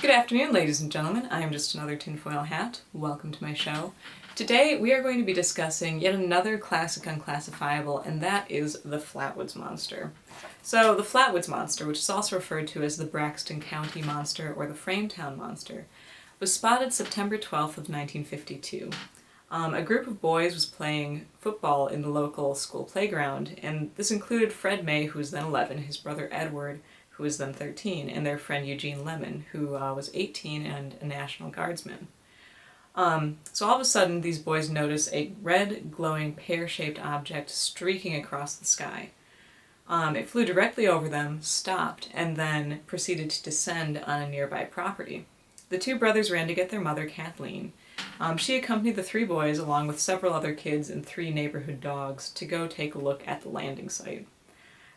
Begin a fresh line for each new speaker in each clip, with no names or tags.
Good afternoon, ladies and gentlemen. I am just another tinfoil hat. Welcome to my show. Today we are going to be discussing yet another classic unclassifiable, and that is the Flatwoods Monster. So the Flatwoods Monster, which is also referred to as the Braxton County Monster or the Frametown Monster, was spotted September 12th of 1952. A group of boys was playing football in the local school playground, and this included Fred May, who was then 11, his brother Edward, who was then 13, and their friend Eugene Lemon, who was 18 and a National Guardsman. So all of a sudden, these boys notice a red, glowing, pear-shaped object streaking across the sky. It flew directly over them, stopped, and then proceeded to descend on a nearby property. The two brothers ran to get their mother, Kathleen. She accompanied the three boys, along with several other kids and three neighborhood dogs, to go take a look at the landing site.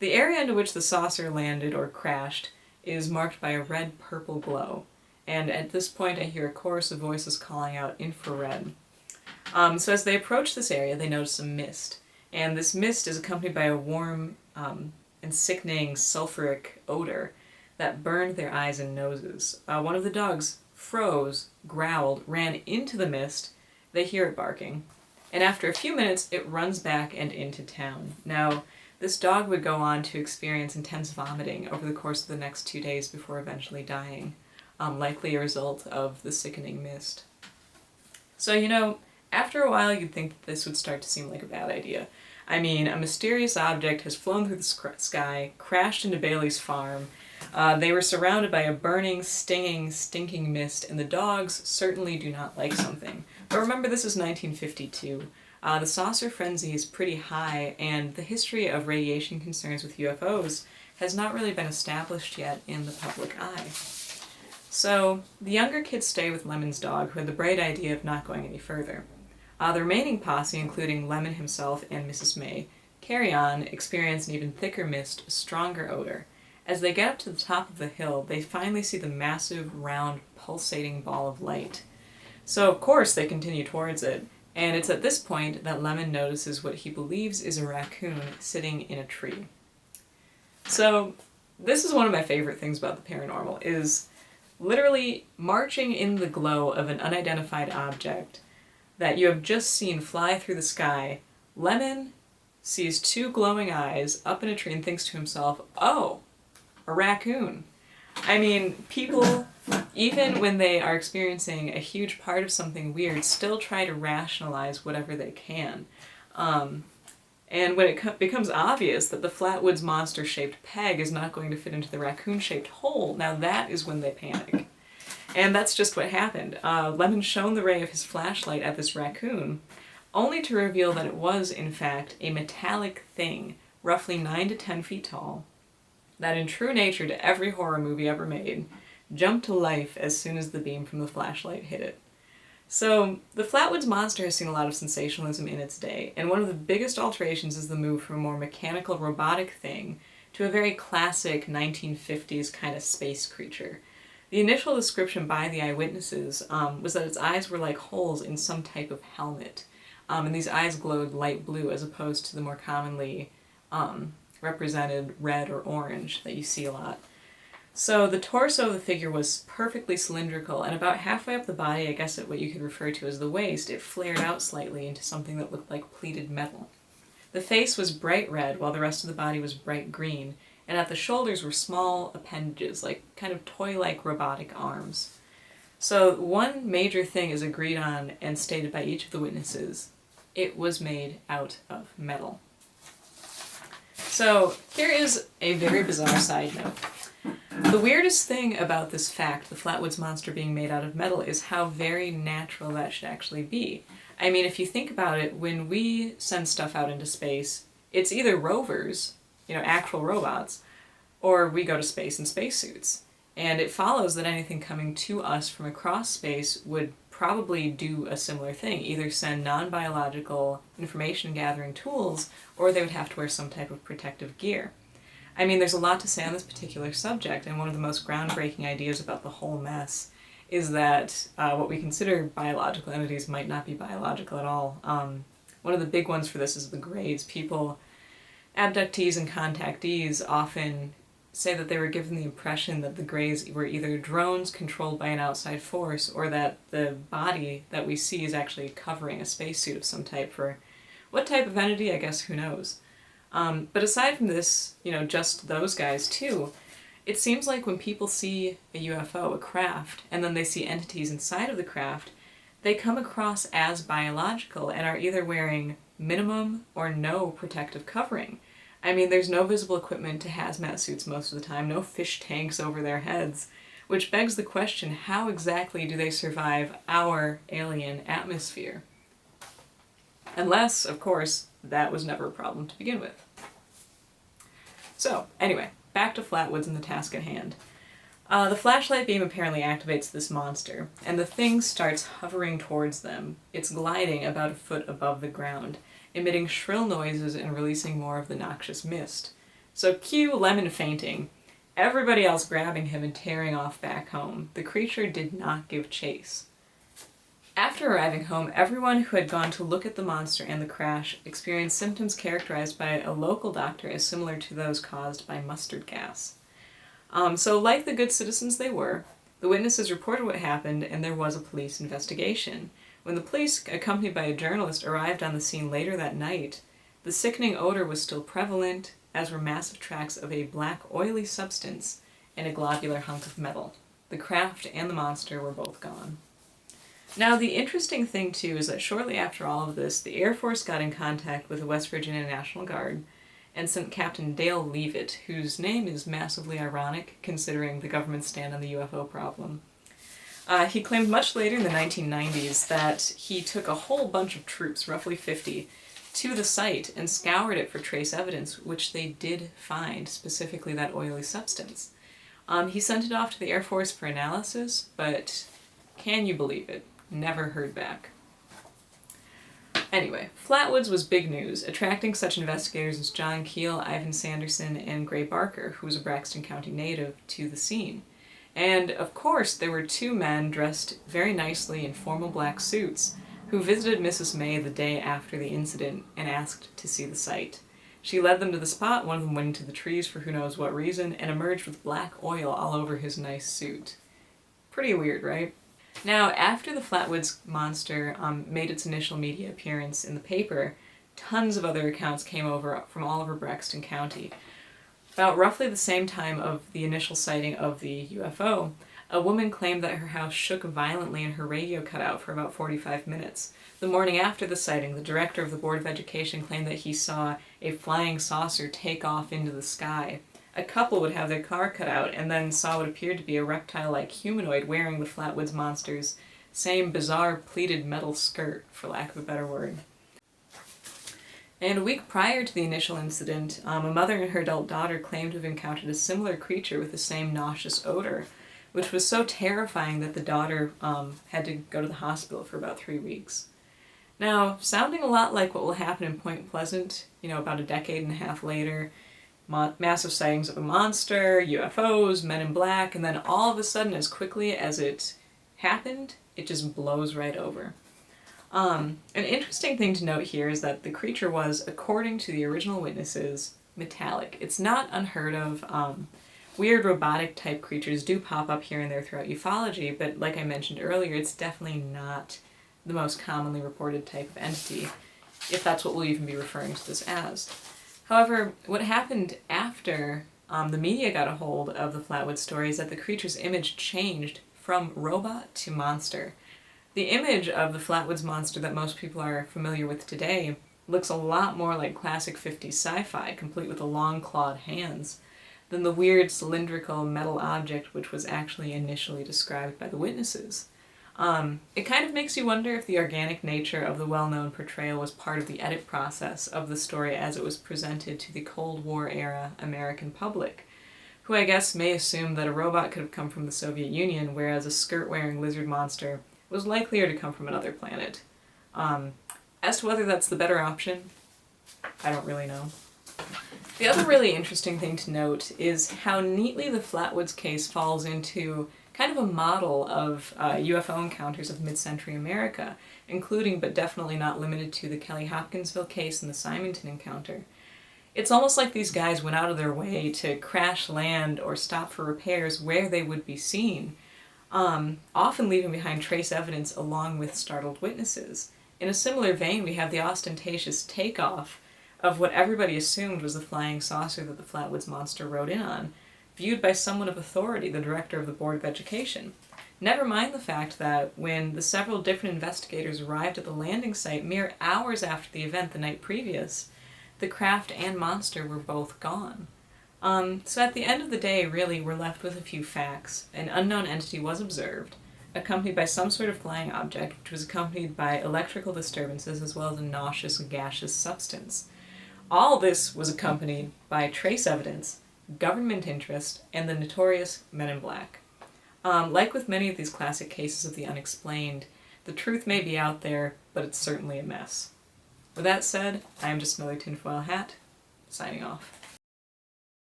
The area into which the saucer landed or crashed is marked by a red-purple glow, and at this point I hear a chorus of voices calling out infrared. So as they approach this area, they notice a mist, and this mist is accompanied by a warm and sickening sulfuric odor that burned their eyes and noses. One of the dogs froze, growled, ran into the mist. They hear it barking, and after a few minutes it runs back and into town. Now, this dog would go on to experience intense vomiting over the course of the next 2 days before eventually dying, likely a result of the sickening mist. So, after a while you'd think that this would start to seem like a bad idea. I mean, a mysterious object has flown through the sky, crashed into Bailey's farm. They were surrounded by a burning, stinging, stinking mist, and the dogs certainly do not like something. But remember, this is 1952. The saucer frenzy is pretty high, and the history of radiation concerns with UFOs has not really been established yet in the public eye. So, the younger kids stay with Lemon's dog, who had the bright idea of not going any further. The remaining posse, including Lemon himself and Mrs. May, carry on, experience an even thicker mist, a stronger odor. As they get up to the top of the hill, they finally see the massive, round, pulsating ball of light. So, of course, they continue towards it. And it's at this point that Lemon notices what he believes is a raccoon sitting in a tree. So, this is one of my favorite things about the paranormal, is literally marching in the glow of an unidentified object that you have just seen fly through the sky. Lemon sees two glowing eyes up in a tree and thinks to himself, oh, a raccoon. I mean, people, even when they are experiencing a huge part of something weird, still try to rationalize whatever they can. And when it becomes obvious that the Flatwoods Monster-shaped peg is not going to fit into the raccoon-shaped hole, now that is when they panic. And that's just what happened. Lemon shone the ray of his flashlight at this raccoon, only to reveal that it was, in fact, a metallic thing, roughly 9 to 10 feet tall, that in true nature to every horror movie ever made, jumped to life as soon as the beam from the flashlight hit it. So, the Flatwoods Monster has seen a lot of sensationalism in its day, and one of the biggest alterations is the move from a more mechanical, robotic thing to a very classic 1950s kind of space creature. The initial description by the eyewitnesses was that its eyes were like holes in some type of helmet, and these eyes glowed light blue as opposed to the more commonly represented red or orange that you see a lot. So the torso of the figure was perfectly cylindrical, and about halfway up the body, I guess at what you could refer to as the waist, it flared out slightly into something that looked like pleated metal. The face was bright red, while the rest of the body was bright green, and at the shoulders were small appendages, like kind of toy-like robotic arms. So one major thing is agreed on and stated by each of the witnesses: it was made out of metal. So, here is a very bizarre side note. The weirdest thing about this fact, the Flatwoods Monster being made out of metal, is how very natural that should actually be. I mean, if you think about it, when we send stuff out into space, it's either rovers, actual robots, or we go to space in spacesuits. And it follows that anything coming to us from across space would probably do a similar thing, either send non-biological information-gathering tools, or they would have to wear some type of protective gear. I mean, there's a lot to say on this particular subject, and one of the most groundbreaking ideas about the whole mess is that what we consider biological entities might not be biological at all. One of the big ones for this is the grades. Abductees and contactees often say that they were given the impression that the Greys were either drones controlled by an outside force or that the body that we see is actually covering a spacesuit of some type. For what type of entity, I guess, who knows. But aside from this, just those guys too, it seems like when people see a UFO, a craft, and then they see entities inside of the craft, they come across as biological and are either wearing minimum or no protective covering. I mean, there's no visible equipment to hazmat suits most of the time, no fish tanks over their heads, which begs the question, how exactly do they survive our alien atmosphere? Unless, of course, that was never a problem to begin with. So, anyway, back to Flatwoods and the task at hand. The flashlight beam apparently activates this monster, and the thing starts hovering towards them. It's gliding about a foot above the ground, emitting shrill noises and releasing more of the noxious mist. So cue Lemon fainting, everybody else grabbing him and tearing off back home. The creature did not give chase. After arriving home, everyone who had gone to look at the monster and the crash experienced symptoms characterized by a local doctor as similar to those caused by mustard gas. So like the good citizens they were, the witnesses reported what happened and there was a police investigation. When the police, accompanied by a journalist, arrived on the scene later that night, the sickening odor was still prevalent, as were massive tracks of a black oily substance and a globular hunk of metal. The craft and the monster were both gone. Now, the interesting thing, too, is that shortly after all of this, the Air Force got in contact with the West Virginia National Guard and sent Captain Dale Leavitt, whose name is massively ironic considering the government's stand on the UFO problem. He claimed much later in the 1990s that he took a whole bunch of troops, roughly 50, to the site and scoured it for trace evidence, which they did find, specifically that oily substance. He sent it off to the Air Force for analysis, but can you believe it? Never heard back. Anyway, Flatwoods was big news, attracting such investigators as John Keel, Ivan Sanderson, and Gray Barker, who was a Braxton County native, to the scene. And, of course, there were two men dressed very nicely in formal black suits who visited Mrs. May the day after the incident and asked to see the site. She led them to the spot, one of them went into the trees for who knows what reason, and emerged with black oil all over his nice suit. Pretty weird, right? Now, after the Flatwoods Monster made its initial media appearance in the paper, tons of other accounts came over from all over Braxton County. About roughly the same time of the initial sighting of the UFO, a woman claimed that her house shook violently and her radio cut out for about 45 minutes. The morning after the sighting, the director of the Board of Education claimed that he saw a flying saucer take off into the sky. A couple would have their car cut out and then saw what appeared to be a reptile-like humanoid wearing the Flatwoods Monster's same bizarre pleated metal skirt, for lack of a better word. And a week prior to the initial incident, a mother and her adult daughter claimed to have encountered a similar creature with the same nauseous odor, which was so terrifying that the daughter had to go to the hospital for about 3 weeks. Now, sounding a lot like what will happen in Point Pleasant, about a decade and a half later, massive sightings of a monster, UFOs, men in black, and then all of a sudden, as quickly as it happened, it just blows right over. An interesting thing to note here is that the creature was, according to the original witnesses, metallic. It's not unheard of. Weird robotic type creatures do pop up here and there throughout ufology, but like I mentioned earlier, it's definitely not the most commonly reported type of entity, if that's what we'll even be referring to this as. However, what happened after the media got a hold of the Flatwoods story is that the creature's image changed from robot to monster. The image of the Flatwoods Monster that most people are familiar with today looks a lot more like classic 50s sci-fi, complete with the long clawed hands, than the weird cylindrical metal object which was actually initially described by the witnesses. It kind of makes you wonder if the organic nature of the well-known portrayal was part of the edit process of the story as it was presented to the Cold War era American public, who I guess may assume that a robot could have come from the Soviet Union, whereas a skirt-wearing lizard monster was likelier to come from another planet. As to whether that's the better option, I don't really know. The other really interesting thing to note is how neatly the Flatwoods case falls into kind of a model of UFO encounters of mid-century America, including but definitely not limited to the Kelly Hopkinsville case and the Simonton encounter. It's almost like these guys went out of their way to crash land or stop for repairs where they would be seen, often leaving behind trace evidence along with startled witnesses. In a similar vein, we have the ostentatious takeoff of what everybody assumed was the flying saucer that the Flatwoods Monster rode in on, viewed by someone of authority, the director of the Board of Education. Never mind the fact that when the several different investigators arrived at the landing site mere hours after the event the night previous, the craft and monster were both gone. So at the end of the day, really, we're left with a few facts. An unknown entity was observed, accompanied by some sort of flying object, which was accompanied by electrical disturbances as well as a nauseous gaseous substance. All this was accompanied by trace evidence, government interest, and the notorious Men in Black. Like with many of these classic cases of the unexplained, the truth may be out there, but it's certainly a mess. With that said, I am just another tinfoil hat, signing off.